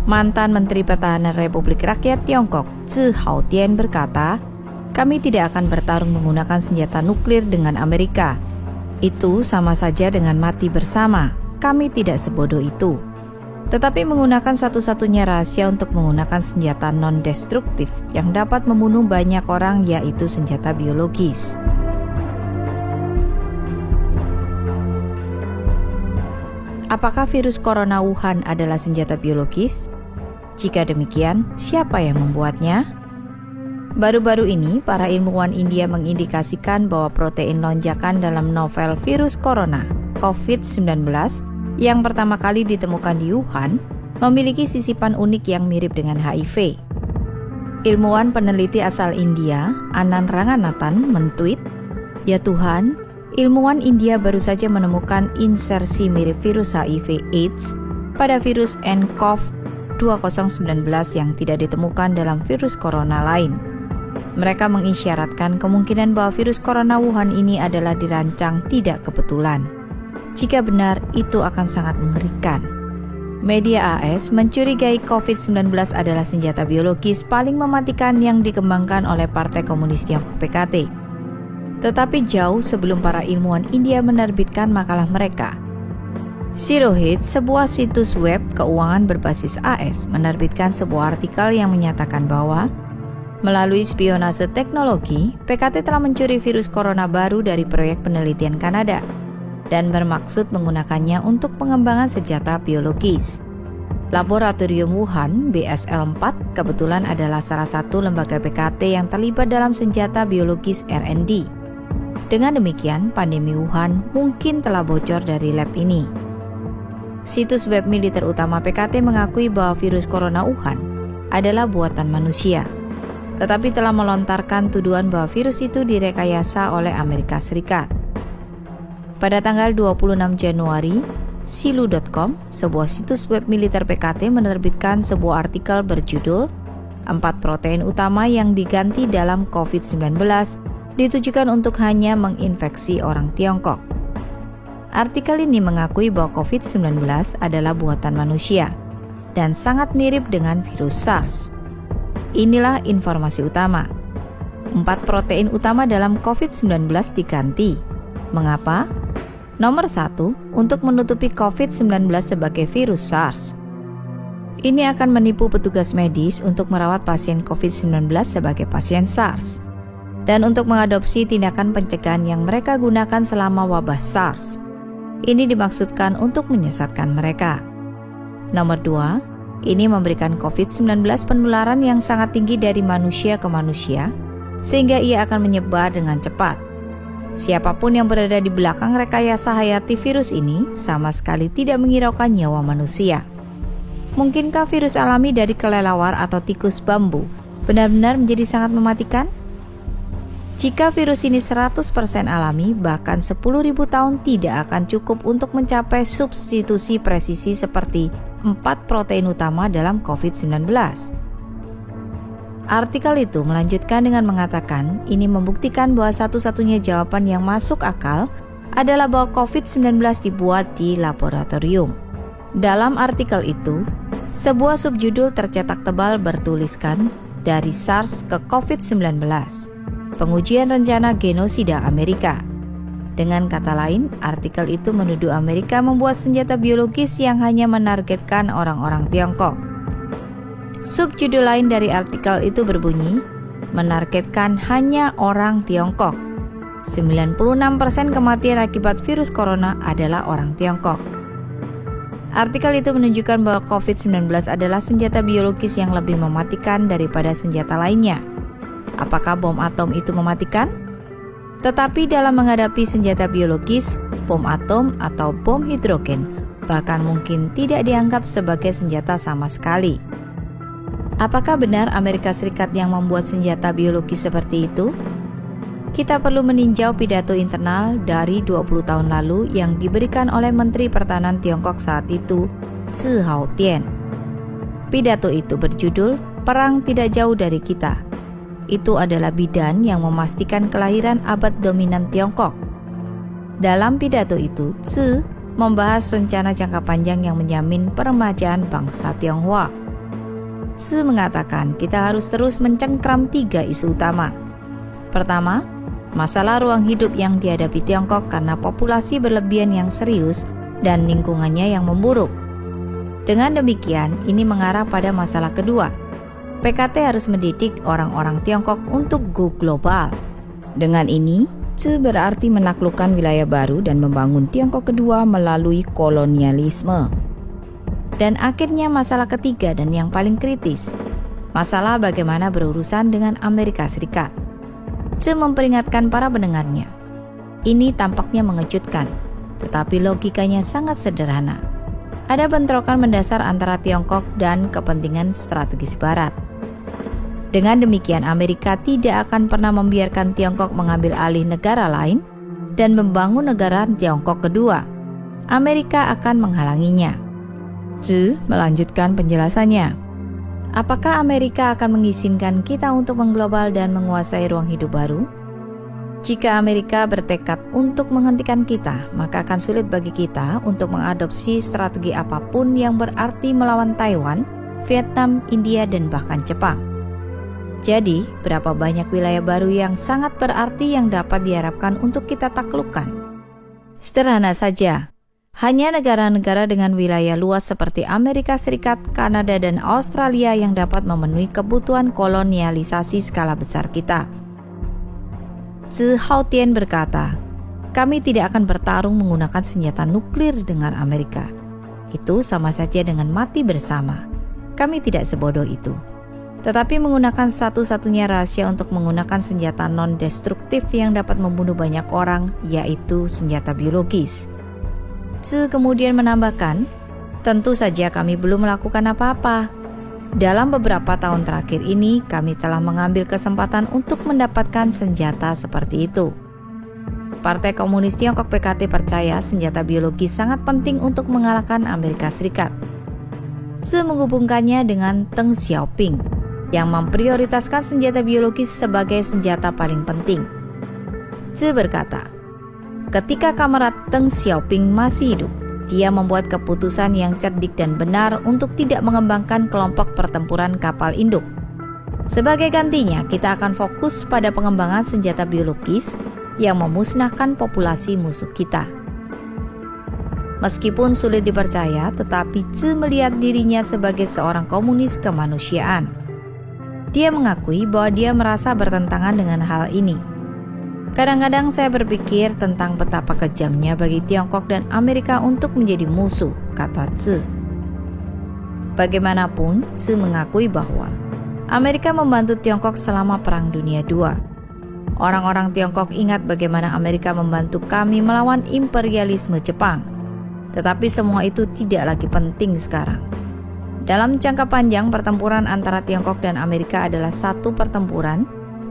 Mantan Menteri Pertahanan Republik Rakyat Tiongkok, Zhi Haotian berkata, "Kami tidak akan bertarung menggunakan senjata nuklir dengan Amerika. Itu sama saja dengan mati bersama. Kami tidak sebodoh itu. Tetapi menggunakan satu-satunya rahasia untuk menggunakan senjata non-destruktif yang dapat membunuh banyak orang, yaitu senjata biologis." Apakah virus corona Wuhan adalah senjata biologis? Jika demikian, siapa yang membuatnya? Baru-baru ini, para ilmuwan India mengindikasikan bahwa protein lonjakan dalam novel virus corona, COVID-19, yang pertama kali ditemukan di Wuhan, memiliki sisipan unik yang mirip dengan HIV. Ilmuwan peneliti asal India, Anand Ranganathan, mentweet, "Ya Tuhan, ilmuwan India baru saja menemukan insersi mirip virus HIV/AIDS pada virus nCoV 2019 yang tidak ditemukan dalam virus corona lain." Mereka mengisyaratkan kemungkinan bahwa virus corona Wuhan ini adalah dirancang tidak kebetulan. Jika benar, itu akan sangat mengerikan. Media AS mencurigai COVID-19 adalah senjata biologis paling mematikan yang dikembangkan oleh Partai Komunis Tiongkok PKT. Tetapi jauh sebelum para ilmuwan India menerbitkan makalah mereka, Zero Hedge, sebuah situs web keuangan berbasis AS, menerbitkan sebuah artikel yang menyatakan bahwa melalui spionase teknologi, PKT telah mencuri virus corona baru dari proyek penelitian Kanada dan bermaksud menggunakannya untuk pengembangan senjata biologis. Laboratorium Wuhan BSL-4 kebetulan adalah salah satu lembaga PKT yang terlibat dalam senjata biologis R&D. Dengan demikian, pandemi Wuhan mungkin telah bocor dari lab ini. Situs web militer utama PKT mengakui bahwa virus corona Wuhan adalah buatan manusia, tetapi telah melontarkan tuduhan bahwa virus itu direkayasa oleh Amerika Serikat. Pada tanggal 26 Januari, Silu.com, sebuah situs web militer PKT, menerbitkan sebuah artikel berjudul 4 protein utama yang diganti dalam COVID-19 ditujukan untuk hanya menginfeksi orang Tiongkok. Artikel ini mengakui bahwa COVID-19 adalah buatan manusia dan sangat mirip dengan virus SARS. Inilah informasi utama. 4 protein utama dalam COVID-19 diganti. Mengapa? Nomor 1, untuk menutupi COVID-19 sebagai virus SARS. Ini akan menipu petugas medis untuk merawat pasien COVID-19 sebagai pasien SARS, dan untuk mengadopsi tindakan pencegahan yang mereka gunakan selama wabah SARS. Ini dimaksudkan untuk menyesatkan mereka. Nomor 2, ini memberikan COVID-19 penularan yang sangat tinggi dari manusia ke manusia, sehingga ia akan menyebar dengan cepat. Siapapun yang berada di belakang rekayasa hayati virus ini sama sekali tidak menghiraukan nyawa manusia. Mungkinkah virus alami dari kelelawar atau tikus bambu benar-benar menjadi sangat mematikan? Jika virus ini 100% alami, bahkan 10.000 tahun tidak akan cukup untuk mencapai substitusi presisi seperti 4 protein utama dalam COVID-19. Artikel itu melanjutkan dengan mengatakan ini membuktikan bahwa satu-satunya jawaban yang masuk akal adalah bahwa COVID-19 dibuat di laboratorium. Dalam artikel itu, sebuah subjudul tercetak tebal bertuliskan "Dari SARS ke COVID-19, Pengujian Rencana Genosida Amerika." Dengan kata lain, artikel itu menuduh Amerika membuat senjata biologis yang hanya menargetkan orang-orang Tiongkok. Subjudul lain dari artikel itu berbunyi, menargetkan hanya orang Tiongkok. 96% kematian akibat virus corona adalah orang Tiongkok. Artikel itu menunjukkan bahwa COVID-19 adalah senjata biologis yang lebih mematikan daripada senjata lainnya. Apakah bom atom itu mematikan? Tetapi dalam menghadapi senjata biologis, bom atom atau bom hidrogen bahkan mungkin tidak dianggap sebagai senjata sama sekali. Apakah benar Amerika Serikat yang membuat senjata biologis seperti itu? Kita perlu meninjau pidato internal dari 20 tahun lalu yang diberikan oleh Menteri Pertahanan Tiongkok saat itu, Zhi Haotian. Pidato itu berjudul "Perang Tidak Jauh Dari Kita". Itu adalah bidan yang memastikan kelahiran abad dominan Tiongkok. Dalam pidato itu, Zhi membahas rencana jangka panjang yang menjamin peremajaan bangsa Tionghoa. Tzu mengatakan kita harus terus mencengkram 3 isu utama. Pertama, masalah ruang hidup yang dihadapi Tiongkok karena populasi berlebihan yang serius dan lingkungannya yang memburuk. Dengan demikian, ini mengarah pada masalah kedua. PKT harus mendidik orang-orang Tiongkok untuk go global. Dengan ini, Tzu berarti menaklukkan wilayah baru dan membangun Tiongkok kedua melalui kolonialisme. Dan akhirnya masalah ketiga dan yang paling kritis, masalah bagaimana berurusan dengan Amerika Serikat. Tzu memperingatkan para pendengarnya. Ini tampaknya mengejutkan, tetapi logikanya sangat sederhana. Ada bentrokan mendasar antara Tiongkok dan kepentingan strategis Barat. Dengan demikian, Amerika tidak akan pernah membiarkan Tiongkok mengambil alih negara lain dan membangun negara Tiongkok kedua. Amerika akan menghalanginya. Tzu melanjutkan penjelasannya. Apakah Amerika akan mengizinkan kita untuk mengglobal dan menguasai ruang hidup baru? Jika Amerika bertekad untuk menghentikan kita, maka akan sulit bagi kita untuk mengadopsi strategi apapun yang berarti melawan Taiwan, Vietnam, India, dan bahkan Jepang. Jadi, berapa banyak wilayah baru yang sangat berarti yang dapat diharapkan untuk kita taklukkan? Sederhana saja, hanya negara-negara dengan wilayah luas seperti Amerika Serikat, Kanada, dan Australia yang dapat memenuhi kebutuhan kolonialisasi skala besar kita. Tzu Haotian berkata, kami tidak akan bertarung menggunakan senjata nuklir dengan Amerika. Itu sama saja dengan mati bersama. Kami tidak sebodoh itu. Tetapi menggunakan satu-satunya rahasia untuk menggunakan senjata non-destruktif yang dapat membunuh banyak orang, yaitu senjata biologis. Tzu kemudian menambahkan, tentu saja kami belum melakukan apa-apa. Dalam beberapa tahun terakhir ini, kami telah mengambil kesempatan untuk mendapatkan senjata seperti itu. Partai Komunis Tiongkok PKT percaya senjata biologis sangat penting untuk mengalahkan Amerika Serikat. Tzu menghubungkannya dengan Deng Xiaoping, yang memprioritaskan senjata biologis sebagai senjata paling penting. Tzu berkata, ketika Kamerat Deng Xiaoping masih hidup, dia membuat keputusan yang cerdik dan benar untuk tidak mengembangkan kelompok pertempuran kapal induk. Sebagai gantinya, kita akan fokus pada pengembangan senjata biologis yang memusnahkan populasi musuh kita. Meskipun sulit dipercaya, tetapi Tzu melihat dirinya sebagai seorang komunis kemanusiaan. Dia mengakui bahwa dia merasa bertentangan dengan hal ini. Kadang-kadang saya berpikir tentang betapa kejamnya bagi Tiongkok dan Amerika untuk menjadi musuh, kata Tzu. Bagaimanapun, Tzu mengakui bahwa Amerika membantu Tiongkok selama Perang Dunia II. Orang-orang Tiongkok ingat bagaimana Amerika membantu kami melawan imperialisme Jepang. Tetapi semua itu tidak lagi penting sekarang. Dalam jangka panjang, pertempuran antara Tiongkok dan Amerika adalah satu pertempuran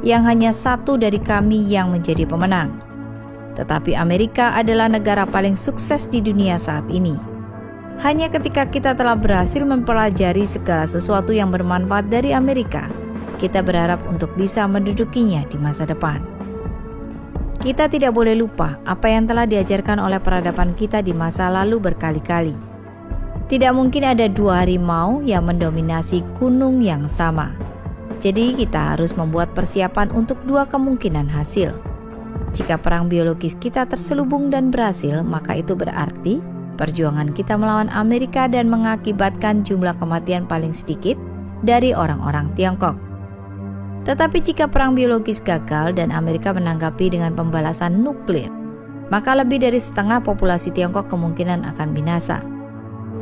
yang hanya satu dari kami yang menjadi pemenang. Tetapi Amerika adalah negara paling sukses di dunia saat ini. Hanya ketika kita telah berhasil mempelajari segala sesuatu yang bermanfaat dari Amerika, kita berharap untuk bisa mendudukinya di masa depan. Kita tidak boleh lupa apa yang telah diajarkan oleh peradaban kita di masa lalu berkali-kali. Tidak mungkin ada dua harimau yang mendominasi gunung yang sama. Jadi kita harus membuat persiapan untuk dua kemungkinan hasil. Jika perang biologis kita terselubung dan berhasil, maka itu berarti perjuangan kita melawan Amerika dan mengakibatkan jumlah kematian paling sedikit dari orang-orang Tiongkok. Tetapi jika perang biologis gagal dan Amerika menanggapi dengan pembalasan nuklir, maka lebih dari setengah populasi Tiongkok kemungkinan akan binasa.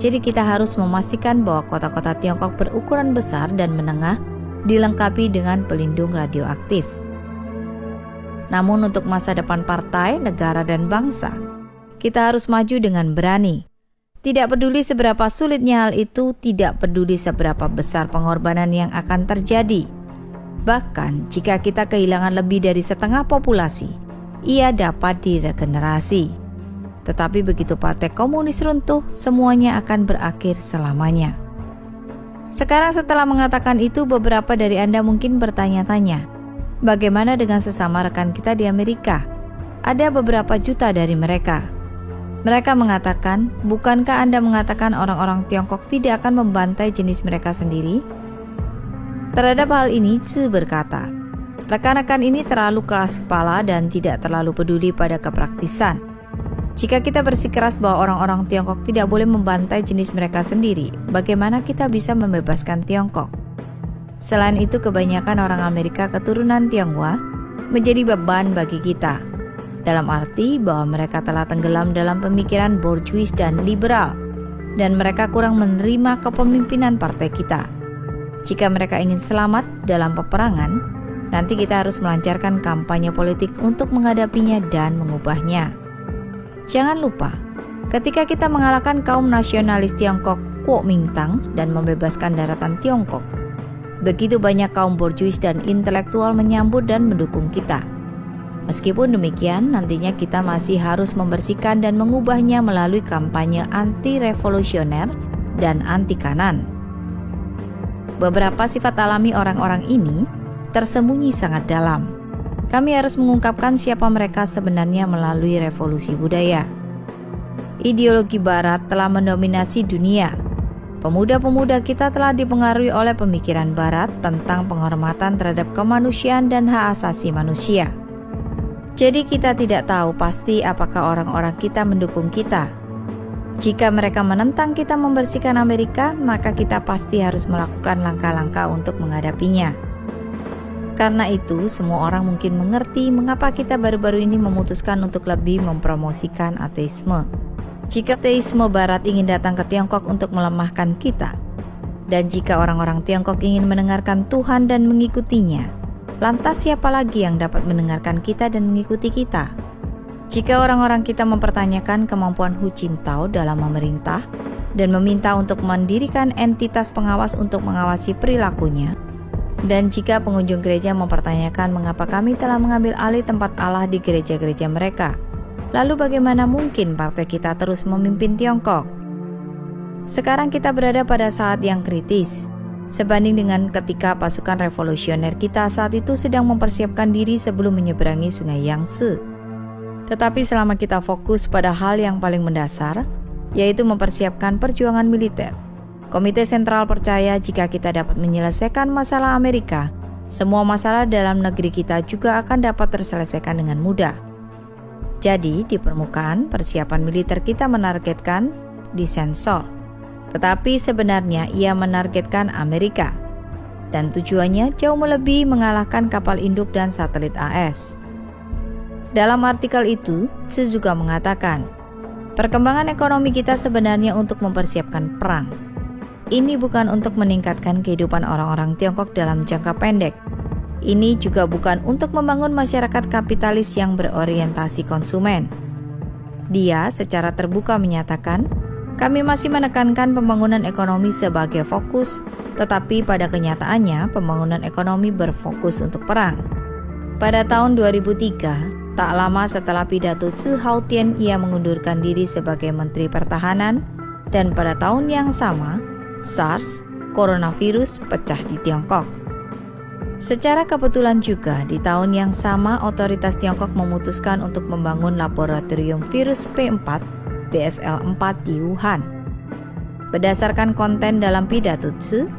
Jadi kita harus memastikan bahwa kota-kota Tiongkok berukuran besar dan menengah dilengkapi dengan pelindung radioaktif. Namun untuk masa depan partai, negara, dan bangsa, kita harus maju dengan berani. Tidak peduli seberapa sulitnya hal itu, tidak peduli seberapa besar pengorbanan yang akan terjadi. Bahkan jika kita kehilangan lebih dari setengah populasi, ia dapat diregenerasi. Tetapi begitu Partai Komunis runtuh, semuanya akan berakhir selamanya. Sekarang setelah mengatakan itu, beberapa dari Anda mungkin bertanya-tanya, bagaimana dengan sesama rekan kita di Amerika? Ada beberapa juta dari mereka. Mereka mengatakan, bukankah Anda mengatakan orang-orang Tiongkok tidak akan membantai jenis mereka sendiri? Terhadap hal ini, Tzu berkata, rekan-rekan ini terlalu keras kepala dan tidak terlalu peduli pada kepraktisan. Jika kita bersikeras bahwa orang-orang Tiongkok tidak boleh membantai jenis mereka sendiri, bagaimana kita bisa membebaskan Tiongkok? Selain itu, kebanyakan orang Amerika keturunan Tionghoa menjadi beban bagi kita, dalam arti bahwa mereka telah tenggelam dalam pemikiran bourgeois dan liberal, dan mereka kurang menerima kepemimpinan partai kita. Jika mereka ingin selamat dalam peperangan, nanti kita harus melancarkan kampanye politik untuk menghadapinya dan mengubahnya. Jangan lupa, ketika kita mengalahkan kaum nasionalis Tiongkok Kuomintang dan membebaskan daratan Tiongkok, begitu banyak kaum bourgeois dan intelektual menyambut dan mendukung kita. Meskipun demikian, nantinya kita masih harus membersihkan dan mengubahnya melalui kampanye anti-revolusioner dan anti-kanan. Beberapa sifat alami orang-orang ini tersembunyi sangat dalam. Kami harus mengungkapkan siapa mereka sebenarnya melalui revolusi budaya. Ideologi Barat telah mendominasi dunia. Pemuda-pemuda kita telah dipengaruhi oleh pemikiran Barat tentang penghormatan terhadap kemanusiaan dan hak asasi manusia. Jadi kita tidak tahu pasti apakah orang-orang kita mendukung kita. Jika mereka menentang kita membersihkan Amerika, maka kita pasti harus melakukan langkah-langkah untuk menghadapinya. Karena itu, semua orang mungkin mengerti mengapa kita baru-baru ini memutuskan untuk lebih mempromosikan ateisme. Jika ateisme Barat ingin datang ke Tiongkok untuk melemahkan kita, dan jika orang-orang Tiongkok ingin mendengarkan Tuhan dan mengikutinya, lantas siapa lagi yang dapat mendengarkan kita dan mengikuti kita? Jika orang-orang kita mempertanyakan kemampuan Hu Jintao dalam memerintah dan meminta untuk mendirikan entitas pengawas untuk mengawasi perilakunya, dan jika pengunjung gereja mempertanyakan mengapa kami telah mengambil alih tempat Allah di gereja-gereja mereka, lalu bagaimana mungkin partai kita terus memimpin Tiongkok? Sekarang kita berada pada saat yang kritis, sebanding dengan ketika pasukan revolusioner kita saat itu sedang mempersiapkan diri sebelum menyeberangi sungai Yangtze. Tetapi selama kita fokus pada hal yang paling mendasar, yaitu mempersiapkan perjuangan militer, Komite Sentral percaya jika kita dapat menyelesaikan masalah Amerika, semua masalah dalam negeri kita juga akan dapat terselesaikan dengan mudah. Jadi, di permukaan, persiapan militer kita menargetkan disensor. Tetapi sebenarnya ia menargetkan Amerika. Dan tujuannya jauh melebihi mengalahkan kapal induk dan satelit AS. Dalam artikel itu, Tzu juga mengatakan, perkembangan ekonomi kita sebenarnya untuk mempersiapkan perang. Ini bukan untuk meningkatkan kehidupan orang-orang Tiongkok dalam jangka pendek. Ini juga bukan untuk membangun masyarakat kapitalis yang berorientasi konsumen. Dia secara terbuka menyatakan, kami masih menekankan pembangunan ekonomi sebagai fokus, tetapi pada kenyataannya pembangunan ekonomi berfokus untuk perang. Pada tahun 2003, tak lama setelah pidato Tzu Hautian, ia mengundurkan diri sebagai Menteri Pertahanan, dan pada tahun yang sama, SARS, coronavirus, pecah di Tiongkok. Secara kebetulan juga, di tahun yang sama otoritas Tiongkok memutuskan untuk membangun laboratorium virus P4, BSL-4 di Wuhan. Berdasarkan konten dalam pidato Tzu,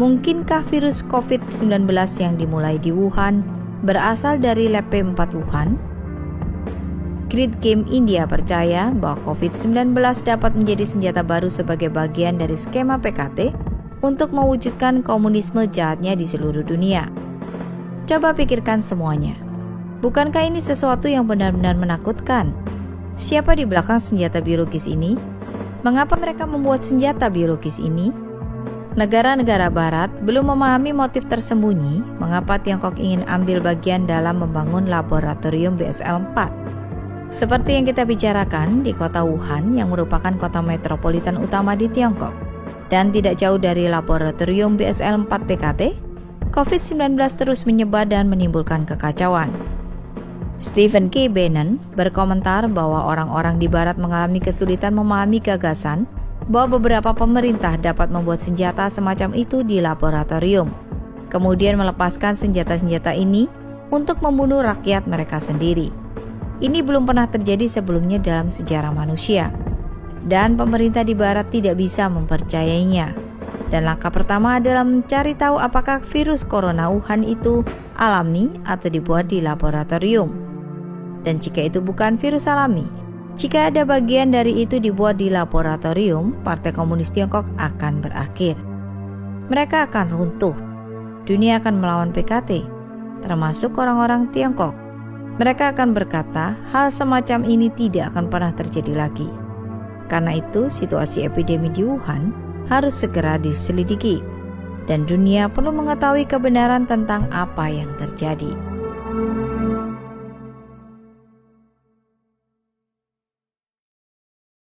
mungkinkah virus COVID-19 yang dimulai di Wuhan berasal dari lab P4 Wuhan? Grid Game India percaya bahwa COVID-19 dapat menjadi senjata baru sebagai bagian dari skema PKT untuk mewujudkan komunisme jahatnya di seluruh dunia. Coba pikirkan semuanya. Bukankah ini sesuatu yang benar-benar menakutkan? Siapa di belakang senjata biologis ini? Mengapa mereka membuat senjata biologis ini? Negara-negara Barat belum memahami motif tersembunyi mengapa Tiongkok ingin ambil bagian dalam membangun laboratorium BSL-4. Seperti yang kita bicarakan di kota Wuhan yang merupakan kota metropolitan utama di Tiongkok dan tidak jauh dari laboratorium BSL-4 PKT, COVID-19 terus menyebar dan menimbulkan kekacauan. Stephen K. Bannon berkomentar bahwa orang-orang di Barat mengalami kesulitan memahami gagasan bahwa beberapa pemerintah dapat membuat senjata semacam itu di laboratorium, kemudian melepaskan senjata-senjata ini untuk membunuh rakyat mereka sendiri. Ini belum pernah terjadi sebelumnya dalam sejarah manusia, dan pemerintah di Barat tidak bisa mempercayainya. Dan langkah pertama adalah mencari tahu apakah virus corona Wuhan itu alami atau dibuat di laboratorium. Dan jika itu bukan virus alami, jika ada bagian dari itu dibuat di laboratorium, Partai Komunis Tiongkok akan berakhir. Mereka akan runtuh. Dunia akan melawan PKT, termasuk orang-orang Tiongkok. Mereka akan berkata, hal semacam ini tidak akan pernah terjadi lagi. Karena itu, situasi epidemi di Wuhan harus segera diselidiki, dan dunia perlu mengetahui kebenaran tentang apa yang terjadi.